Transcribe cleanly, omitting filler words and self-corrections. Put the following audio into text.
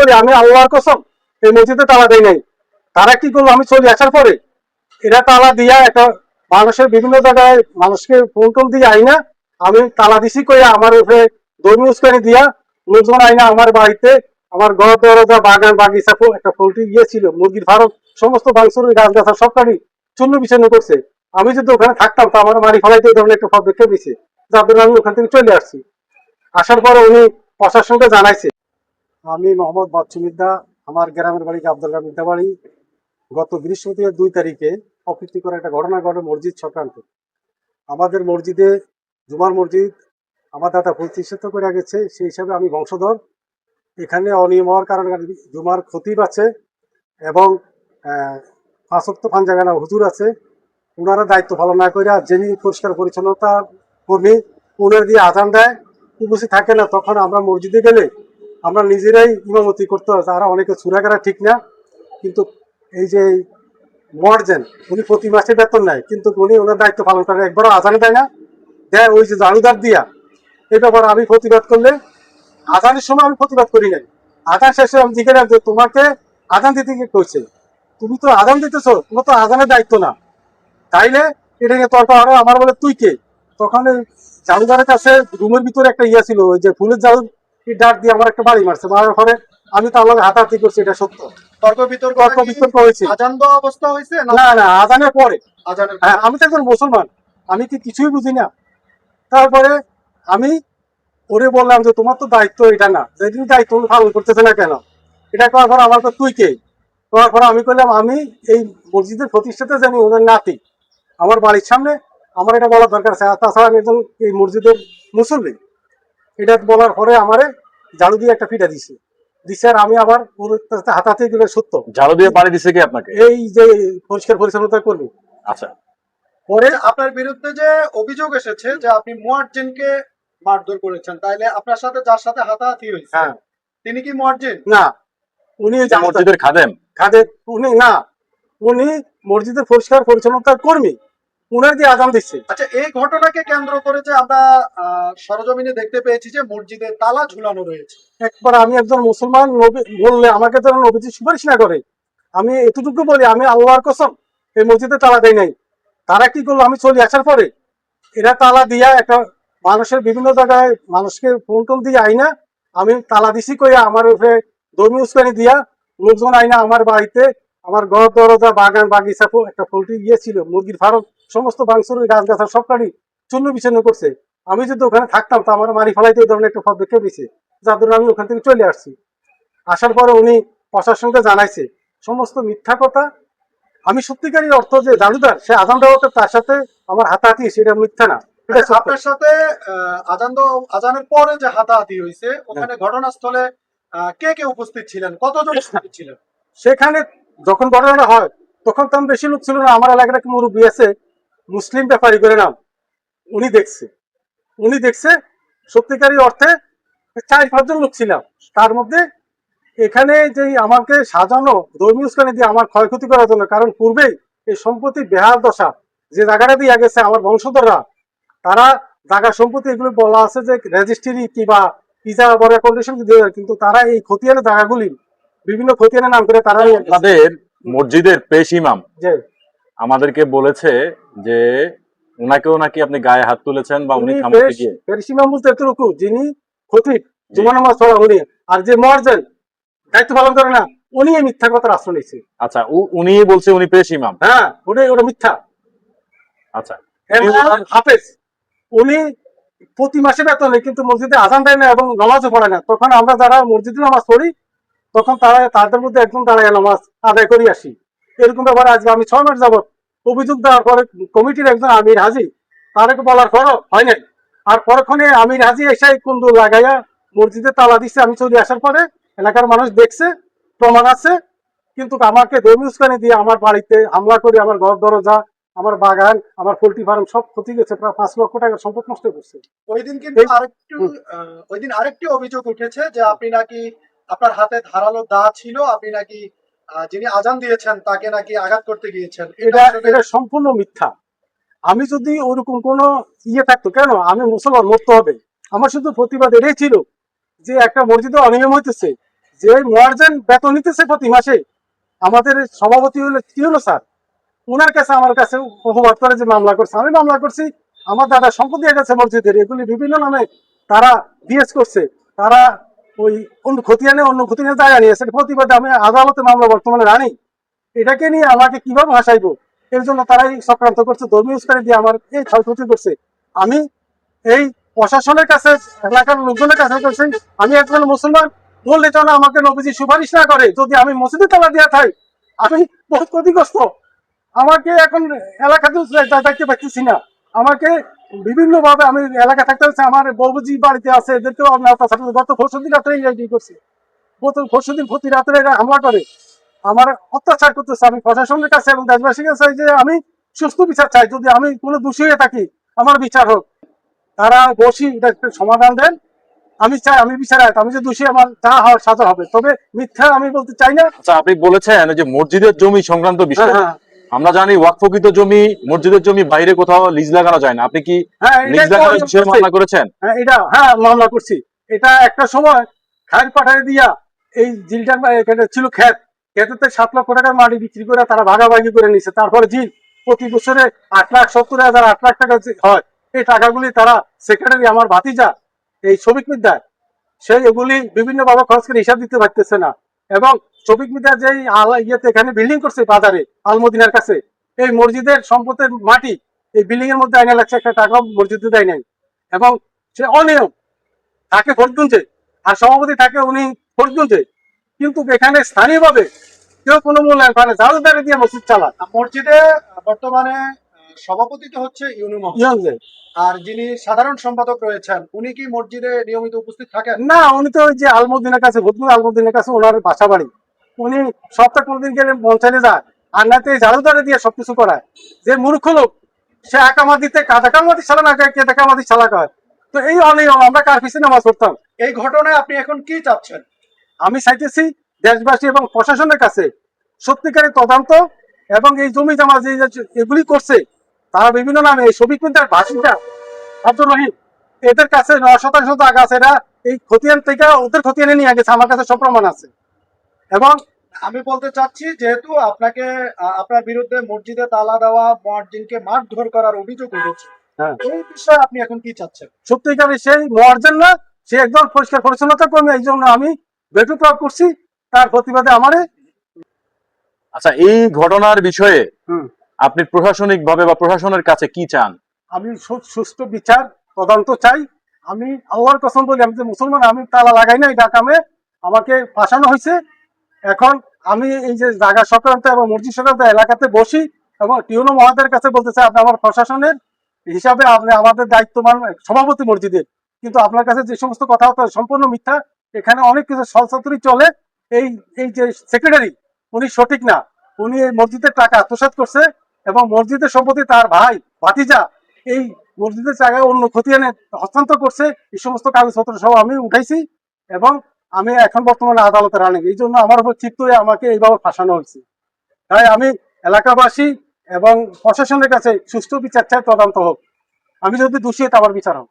বলি আমি আল্লাহর কসম এই মসজিদে তালা দেয় নাই। তারা কি করলো, আমি চলে আসার পরে এরা তালা দিয়া একটা মানুষের বিভিন্ন জায়গায় মানুষকে ফোন টোন দিয়ে আইনা আমি তালা দিছি কইয়া আমার উপরে ধর্মীয় উস্কানি দিয়া লোকজন আইনা আমার বাড়িতে আমার ঘর দরজা বাগান বাগিচা একটা পোল্ট্রি গিয়েছিল মুরগির ফার্ম সমস্ত ভাঙচুর গাছ গাছা সব কাটি চূর্ণ বিচ্ছিন্ন করছে। আমি যদি ওখানে থাকতাম তো আমার বাড়ি ফেলাইতে এই ধরনের একটা পদক্ষেপ দিছে, যার জন্য আমি ওখান থেকে চলে আসছি। আসার পরে উনি প্রশাসনকে জানাইছে। আমি মোহাম্মদ বাচ্চুমিদ্দা, আমার গ্রামের বাড়ি আব্দুল্লাহ মিদ্দা বাড়ি। গত বৃহস্পতিবার 2 তারিখে অপ্রীতিকর একটা ঘটনা ঘটে মসজিদ সংক্রান্ত। আমাদের মসজিদে জুমার মসজিদ আমার দাদা প্রতিষ্ঠিত করে গেছে, সেই হিসাবে আমি বংশধর। এখানে অনিয়ম হওয়ার কারণে জুমার খতিব আছে এবং 5 ওয়াক্ত পাঞ্জাগানা হুজুর আছে। ওনারা দায়িত্ব পালন না করে যিনি পরিষ্কার পরিচ্ছন্নতা কর্মী ওনার দিয়ে আজান দেয়, উপস্থিত থাকে না। তখন আমরা মসজিদে গেলে আমরা নিজেরাই ইমামতি করতে হয়, তারা অনেকে চুরাগারা ঠিক না। কিন্তু এই যে মর্জেন উনি প্রতি মাসে বেতন নেয়, কিন্তু উনি ওনার দায়িত্ব পালন করেন, একবারও আজানে দেয় না, দেয় ওই যে জানুদার দিয়া। এই ব্যাপারে আমি প্রতিবাদ করলে আজানের সময় আমি প্রতিবাদ করি নাই, আজান শেষে আমি জিজ্ঞাসা যে তোমাকে আজান দিতে গিয়ে কইছে, তুমি তো আজান দিতেছো, তোমার তো আজানের দায়িত্ব না, তাইলে এটা নিয়ে তর্ক হয়। আমার বলে তুই কে? তখন জাদুঘরের কাছে রুমের ভিতরে একটা ইয়ে ছিল, ওই যে ফুলের জাদু ডাক দিয়ে আমার একটা বাড়ি মারছে, মারার পরে আমি তো আমাকে হাতাহাতি করছি, এটা সত্য। তর্ক বিতর্ক হয়েছে। আজান দেওয়া অবস্থা হয়েছে না? না, আজানের পরে। হ্যাঁ, আমি তো একজন মুসলমান, আমি কি কিছুই বুঝি না। তারপরে আমি ওরে বললাম যে তোমার তো দায়িত্ব এটা না, যেদিন দায়িত্ব পালন করতেছে না কেন? এটা করার পর আমার তো তুই কে? করার পর আমি বললাম আমি এই মসজিদের প্রতিষ্ঠাতা জানি, ওনার নাতি, আমার বাড়ির সামনে, আমার এটা বলার দরকার আছে। তাছাড়া আমি একজন এই মসজিদের মুসল্লি। এটা বলার পরে আমারে ঝাড়ু দিয়ে একটা পিঠা দিছে আর আমি আবার হাতাতে গেলে সত্য ঝাড়ু দিয়ে পানি দিছে কি আপনাকে? এই যে পরিষ্কার পরিচ্ছন্নতা করবো। আচ্ছা, পরে আপনার বিরুদ্ধে যে অভিযোগ এসেছে যে আপনি মুয়াজ্জিনকে মারধর করেছেন, তাইলে আপনার সাথে যার সাথে হাতাহাতি হয়েছে হ্যাঁ, তিনি কি মুয়াজ্জিন? না, উনি মসজিদের খাদেম। উনি না, উনি মসজিদের পরিষ্কার পরিচ্ছন্নতার কর্মী, উনার দিয়ে আজান দিচ্ছে। আচ্ছা, এই ঘটনাকে কেন্দ্র করে যে আমরা সরজমিনে দেখতে পেয়েছি যে মসজিদে তালা ঝুলানো রয়েছে। একবার আমি একজন মুসলমান নবী বললে আমাকে যেন নবীজি সুপারিশ না করে। আমি এতটুকু বলি আমি আল্লাহর কসম এই মসজিদে তালা দেয় নাই। তারা কি করলো, আমি চলে আসার পরে এরা তালা দিয়া একটা মানুষের বিভিন্ন জায়গায় মানুষকে ফোন টোন দিয়ে আইনা আমি তালা দিছি কইয়া আমার উপরে ধর্মীয় উস্কানি দিয়া লোকজন আইনা আমার বাড়িতে আমার ঘর দরজা বাগান বাগিচা একটা পোল্ট্রি গিয়েছিল মুরগির ফার্ম সমস্ত ভাঙচুর গাছ গাছা সব কাটি চূর্ণ বিচ্ছিন্ন করছে। আমি যদি ওখানে থাকতাম তো আমার বাড়ি ফেলাইতে এই ধরনের একটা পদক্ষেপ দিছে, যার জন্য আমি ওখান থেকে চলে আসছি। আসার পরে উনি প্রশাসনকে জানাইছে সমস্ত মিথ্যা কথা। আমি সত্যিকারই অর্থ যে জাদুদার সে আজান দেওয়াতে তার সাথে আমার হাতাহাতি সেটা মিথ্যা না। আপনার সাথে আজানের পরে যে হাতাহাতি হয়েছে ওখানে ঘটনাস্থলে কে কে উপস্থিত ছিলেন, কতজন উপস্থিত ছিলেন? সেখানে যখন ঘটনাটা হয় তখন তেমন বেশি লোক ছিল না। আমার এলাকার একটা মুরব্বী আছে মুসলিম ব্যাপারী করে নাম, উনি দেখছে সত্যিকারই অর্থে 4-5 জন লোক ছিলাম। তার মধ্যে এখানে যে আমাকে সাজানো ধর্মীয় স্থানে দিয়ে আমার ক্ষয়ক্ষতি করার জন্য, কারণ পূর্বেই এই সম্পত্তি বেহাল দশা যে জায়গাটা দিয়ে গেছে আমার বংশধররা, তারা জায়গা সম্পত্তি এগুলো বলা আছে যে রেজিস্ট্রি কিংবা পিজা বড় কন্ডিশন দিয়ে, কিন্তু তারা এই খতিয়ানের জায়গাগুলি বিভিন্ন খতিয়ানের নাম করে তারা তাদের মসজিদের পেশ ইমাম যে আমাদেরকে বলেছে যে উনাকেও নাকি আপনি গায়ে হাত তুলেছেন বা উনি পেশ ইমাম বলতে এতটুকু যিনি খতিব জুমা নামাজ পড়া উনি, আর যে মর্জেন দায়িত্ব পালন করে না উনি এই মিথ্যা কথার আশ্রয় নিয়েছে। আচ্ছা, উনি বলছে উনি পেশ ইমাম। হ্যাঁ, ওটা মিথ্যা। আচ্ছা, হাফেজ উনি প্রতি মাসে বেতন নেই, কিন্তু মসজিদে আজান দেয় না এবং নামাজও পড়ে না। তখন আমরা যারা মসজিদে নামাজ পড়ি তখন তারা তাদের মধ্যে একদম দাঁড়ায় নামাজ আদায় করে আসি। এরকম ব্যাপারে আজকে আমি 6 মাস যাবত অভিযোগ দেওয়ার পরে কমিটির একজন আমির হাজি তাদেরকে বলার পরও হয় নাই। আর পরক্ষণে আমির হাজি এসে কুন্দু লাগাইয়া মসজিদে তালা দিচ্ছে। আমি চলে আসার পরে এলাকার মানুষ দেখছে, প্রমাণ আছে, কিন্তু আমাকে ধর্মীয় উস্কানি দিয়ে আমার বাড়িতে হামলা করে আমার ঘর দরজা আমার বাগান আমার পোল্ট্রি ফার্ম সব ক্ষতি গেছে, প্রায় 5 লক্ষ টাকার সম্পদ নষ্ট করছে। ওই দিন আরেকটি অভিযোগ উঠেছে যে আপনি নাকি আপনার হাতে ধারালো দা ছিল, আপনি নাকি যিনি আজান দিয়েছেন তাকে নাকি আঘাত করতে গিয়েছেন। এটা সম্পূর্ণ মিথ্যা। আমি যদি ওরকম কোনো থাকতো কেন আমি মুসলমান মরতে হবে। আমার শুধু প্রতিবাদ এটাই ছিল যে একটা মসজিদে অনিয়ম হইতেছে, যে মুয়াজ্জিন বেতন নিতেছে প্রতি মাসে, আমাদের সভাপতি কি হলো স্যার, ওনার কাছে আমার কাছে অপবাদ করে যে মামলা করছে। আমি মামলা করছি, আমার দাদা সম্পত্তি হয়ে গেছে মসজিদের, এগুলি বিভিন্ন নামে তারা বিএস করছে, তারা ওই অন্য খতিয়ানে জায়গা নিয়েছে, প্রতিবাদে আমি আদালতে মামলা বর্তমানে রানি। এটাকে নিয়ে আমাকে কিভাবে ভাসাইবো, এর জন্য তারাই চক্রান্ত করছে, ধর্মীয় উস্কানি দিয়ে আমার এই ক্ষয়ক্ষতি করছে। আমি এই প্রশাসনের কাছে, এলাকার লোকজনের কাছে করছি, আমি একজন মুসলমান বললে যেন আমাকে নবীজি সুপারিশ না করে, যদি আমি মসজিদে তালা দিয়া থাই, আমি বহুত ক্ষতিগ্রস্ত। আমাকে এখন এলাকাতেও যাইতে পারতেছি না, আমাকে বিভিন্ন ভাবে আমি এলাকা থাকতে হচ্ছে, আমার বাবুজি বাড়িতে আছে, এদেরকেও আমি গত পরশুদিন রাত্রে করছি, গত পরশুদিন প্রতি রাত্রে এরা হামলা করে আমার অত্যাচার করতেছে। আমি প্রশাসনের কাছে এবং দেশবাসীর কাছে যে আমি সুস্থ বিচার চাই, যদি আমি কোনো দোষী হয়ে থাকি আমার বিচার হোক, তারা বসি এটা একটা সমাধান দেন। আমি চাই আমি বিচার, আমি যে দোষী আমার যা হওয়ার সাজা হবে, তবে মিথ্যা আমি বলতে চাই না। আচ্ছা, আপনি বলেছেন যে মসজিদের জমি সংক্রান্ত বিষয়, হ্যাঁ, আমরা জানি ওয়াকফকৃত জমি, মসজিদের জমি বাইরে কোথাও লিজ লাগানো যায় না। আপনি কি হ্যাঁ, লিজ লাগানোর বিষয়ে মামলা করেছেন? হ্যাঁ মামলা করছি। এটা একটা সময় খায়ের পাঠায় দিয়া এই জিলটার এখানে ছিল খেতেতে 7 লক্ষ টাকার মাটি বিক্রি করে তারা ভাগাভাগি করে নিছে। তারপরে জিল প্রতি বছরে 8,70,000 8 লাখ টাকা হয়, এই টাকাগুলি তারা সেক্রেটারি আমার ভাতিজা এই শ্রমিক বিদ্যায়, সেই এগুলি বিভিন্ন ভাবে খরচ করে হিসাব দিতে পারতেছে না। এবং শ্রমিক বিদ্যা যে ইয়েতে এখানে বিল্ডিং করছে বাজারে আলমদিনার কাছে, এই মসজিদের সম্পদের মাটি এই বিল্ডিং এর মধ্যে আইনা লাগছে, একটা টাকা মসজিদে দেয় নাই। এবং সে অনিয়ম থাকে ফরিদগঞ্জে, আর সভাপতি থাকে উনি ফরিদগঞ্জে, কিন্তু এখানে স্থানীয়ভাবে কেউ কোনো মূল্যায়ন করে না, ঝাড়ুদারি দিয়ে মসজিদ চালায়। মসজিদে বর্তমানে সভাপতি তো হচ্ছে ইউনু মহোদয়, ইয়ংজে আর যিনি সাধারণ সম্পাদক রয়েছেন উনি কি মসজিদে নিয়মিত উপস্থিত থাকেন? না, উনি তো ওই যে আলমদিনের কাছে, ফরিদগঞ্জ আলমদিনের কাছে ওনার বাসা বাড়ি, উনি সপ্তাহে কোনোদিন গেলে পৌঁছানে যায়, আর নাতে ঝাড়ুদারি দিয়ে সবকিছু করায়। যে মূর্খ লোক সে আকামাদিতে কাদাকামাদি ছাড়া না কে দেখামাদি ছাড়া কয়। তো এই অনিয়ম আমরা কার পিছনে নামাজ পড়তাম। এই ঘটনায় আপনি এখন কি চাচ্ছেন? আমি চাইতেছি দেশবাসী এবং প্রশাসনের কাছে সত্যিকারের তদন্ত, এবং এই জমি জমা যে এগুলি করছে তারা বিভিন্ন নামে, এই শ্রমিক বিদ্যার বাসিন্দা আব্দুর রহিম, এদের কাছে 9% টাকা আছে, এরা এই খতিয়ান থেকে ওদের খতিয়ানে নিয়ে গেছে, আমার কাছে সব প্রমাণ আছে। এবং আমি বলতে চাচ্ছি, যেহেতু আপনাকে আপনার বিরুদ্ধে মসজিদে তালা দেওয়া, মুয়াজ্জিনকে মারধর করার অভিযোগ উঠেছে, হ্যাঁ, এই বিষয়ে আপনি এখন কি চাচ্ছেন? সত্যিকারের সেই মুয়াজ্জিন না, সে একজন পরিষ্কার পরিচ্ছন্নতা কর্মী, এই জন্য আমি বেটু প্রয়োগ করছি তার প্রতিবাদে আমারে। আচ্ছা, এই ঘটনার বিষয়ে হুম, আপনি প্রশাসনিক ভাবে বা প্রশাসনের কাছে কি চান? আমি সুষ্ঠু বিচার তদন্ত চাই। আমি আল্লাহর কসম বলি, আমি যে মুসলমান, আমি তালা লাগাই নাই ডাকামে, আমাকে ফাঁসানো হয়েছে। এখন আমি এই যে জায়গা সংক্রান্ত এবং মসজিদ সংক্রান্ত এলাকাতে বসি এবং টিউনো মহাদের কাছে বলতে চাই, আপনি আমার প্রশাসনের হিসাবে আপনি আমাদের দায়িত্ববান সভাপতি মসজিদের, কিন্তু আপনার কাছে যে সমস্ত কথাবার্তা সম্পূর্ণ মিথ্যা। এখানে অনেক কিছু সলসাতুরি চলে। এই এই যে সেক্রেটারি, উনি সঠিক না, উনি এই মসজিদের টাকা আত্মসাৎ করছে এবং মসজিদের সম্পত্তি তার ভাই ভাতিজা এই মসজিদের জায়গায় অন্য খতিয়ানে হস্তান্তর করছে। এই সমস্ত কাগজপত্র সব আমি উঠাইছি এবং আমি এখন বর্তমানে আদালতে রানি। এই জন্য আমার উপর ক্ষিপ্ত হয়ে আমাকে এইভাবে ফাঁসানো হয়েছে। তাই আমি এলাকাবাসী এবং প্রশাসনের কাছে সুষ্ঠু বিচার চাই, তদন্ত হোক। আমি যদি দোষী হই, আমার বিচার হোক।